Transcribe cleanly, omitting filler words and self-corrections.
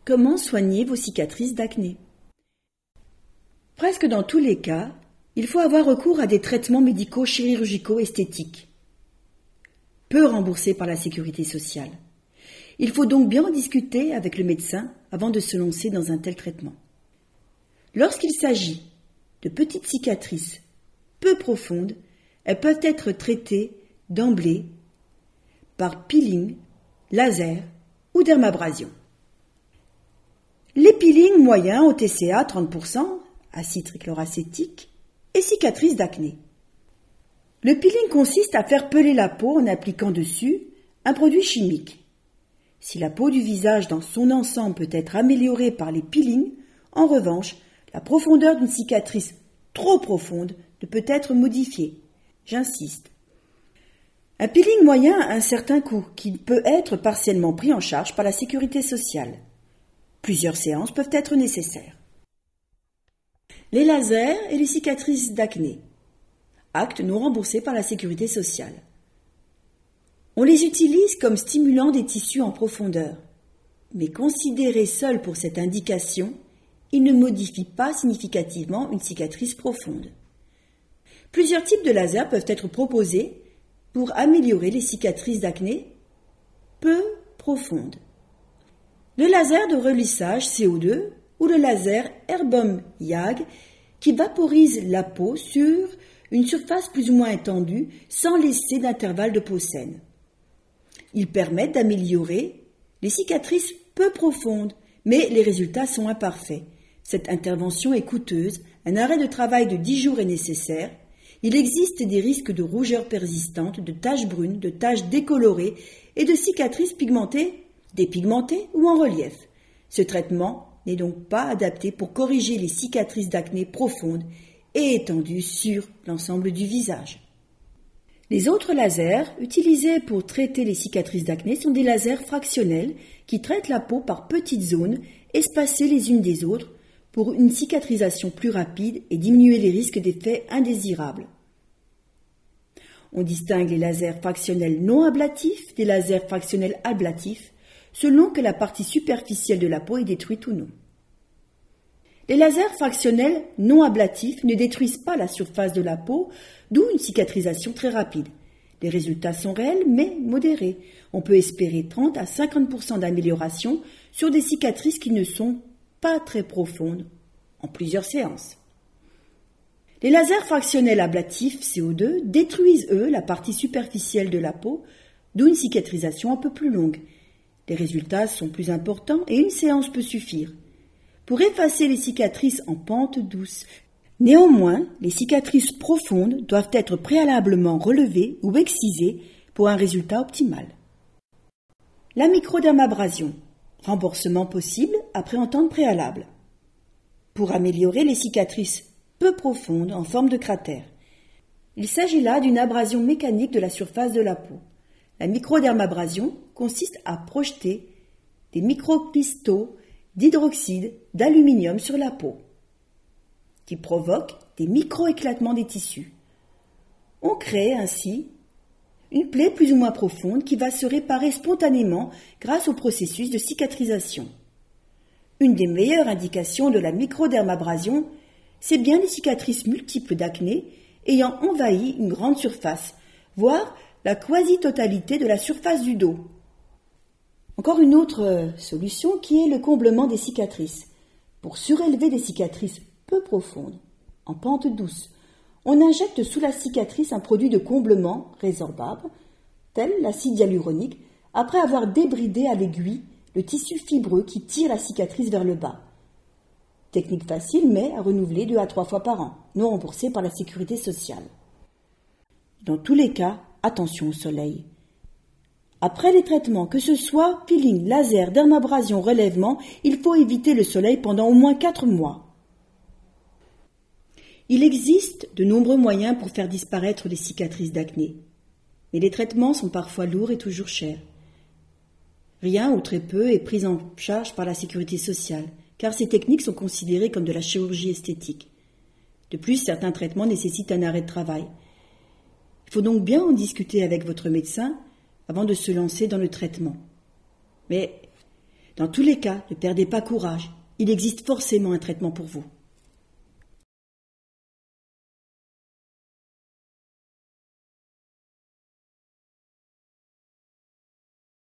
Comment soigner vos cicatrices d'acné? Presque dans tous les cas, il faut avoir recours à des traitements médicaux chirurgicaux esthétiques, peu remboursés par la sécurité sociale. Il faut donc bien en discuter avec le médecin avant de se lancer dans un tel traitement. Lorsqu'il s'agit de petites cicatrices peu profondes, elles peuvent être traitées d'emblée par peeling, laser ou dermabrasion. Les peelings moyens au TCA 30%, acide trichloracétique, et cicatrices d'acné. Le peeling consiste à faire peler la peau en appliquant dessus un produit chimique. Si la peau du visage dans son ensemble peut être améliorée par les peelings, en revanche, la profondeur d'une cicatrice trop profonde ne peut être modifiée. J'insiste. Un peeling moyen a un certain coût qui peut être partiellement pris en charge par la sécurité sociale. Plusieurs séances peuvent être nécessaires. Les lasers et les cicatrices d'acné. Actes non remboursés par la sécurité sociale. On les utilise comme stimulants des tissus en profondeur, mais considérés seuls pour cette indication, ils ne modifient pas significativement une cicatrice profonde. Plusieurs types de lasers peuvent être proposés pour améliorer les cicatrices d'acné peu profondes. Le laser de relissage CO2 ou le laser Herbom-YAG qui vaporise la peau sur une surface plus ou moins étendue sans laisser d'intervalle de peau saine. Ils permettent d'améliorer les cicatrices peu profondes, mais les résultats sont imparfaits. Cette intervention est coûteuse, un arrêt de travail de 10 jours est nécessaire. Il existe des risques de rougeur persistante, de taches brunes, de taches décolorées et de cicatrices pigmentées, dépigmentées ou en relief. Ce traitement n'est donc pas adapté pour corriger les cicatrices d'acné profondes et étendues sur l'ensemble du visage. Les autres lasers utilisés pour traiter les cicatrices d'acné sont des lasers fractionnels qui traitent la peau par petites zones espacées les unes des autres pour une cicatrisation plus rapide et diminuer les risques d'effets indésirables. On distingue les lasers fractionnels non ablatifs des lasers fractionnels ablatifs selon que la partie superficielle de la peau est détruite ou non. Les lasers fractionnels non ablatifs ne détruisent pas la surface de la peau, d'où une cicatrisation très rapide. Les résultats sont réels mais modérés. On peut espérer 30 à 50% d'amélioration sur des cicatrices qui ne sont pas très profondes en plusieurs séances. Les lasers fractionnels ablatifs CO2 détruisent, eux, la partie superficielle de la peau, d'où une cicatrisation un peu plus longue. Les résultats sont plus importants et une séance peut suffire pour effacer les cicatrices en pente douce. Néanmoins, les cicatrices profondes doivent être préalablement relevées ou excisées pour un résultat optimal. La microdermabrasion. Remboursement possible après entente préalable. Pour améliorer les cicatrices peu profondes en forme de cratère. Il s'agit là d'une abrasion mécanique de la surface de la peau. La microdermabrasion consiste à projeter des microcristaux d'hydroxyde d'aluminium sur la peau, qui provoquent des micro-éclatements des tissus. On crée ainsi une plaie plus ou moins profonde qui va se réparer spontanément grâce au processus de cicatrisation. Une des meilleures indications de la microdermabrasion, c'est bien les cicatrices multiples d'acné ayant envahi une grande surface, voire la quasi-totalité de la surface du dos. Encore une autre solution qui est le comblement des cicatrices. Pour surélever des cicatrices peu profondes, en pente douce, on injecte sous la cicatrice un produit de comblement résorbable, tel l'acide hyaluronique, après avoir débridé à l'aiguille le tissu fibreux qui tire la cicatrice vers le bas. Technique facile mais à renouveler 2 à 3 fois par an, non remboursée par la sécurité sociale. Dans tous les cas, attention au soleil. Après les traitements, que ce soit peeling, laser, dermabrasion, relèvement, il faut éviter le soleil pendant au moins 4 mois. Il existe de nombreux moyens pour faire disparaître les cicatrices d'acné, mais les traitements sont parfois lourds et toujours chers. Rien ou très peu est pris en charge par la sécurité sociale, car ces techniques sont considérées comme de la chirurgie esthétique. De plus, certains traitements nécessitent un arrêt de travail. Il faut donc bien en discuter avec votre médecin avant de se lancer dans le traitement. Mais Dans tous les cas, ne perdez pas courage. Il existe forcément un traitement pour vous.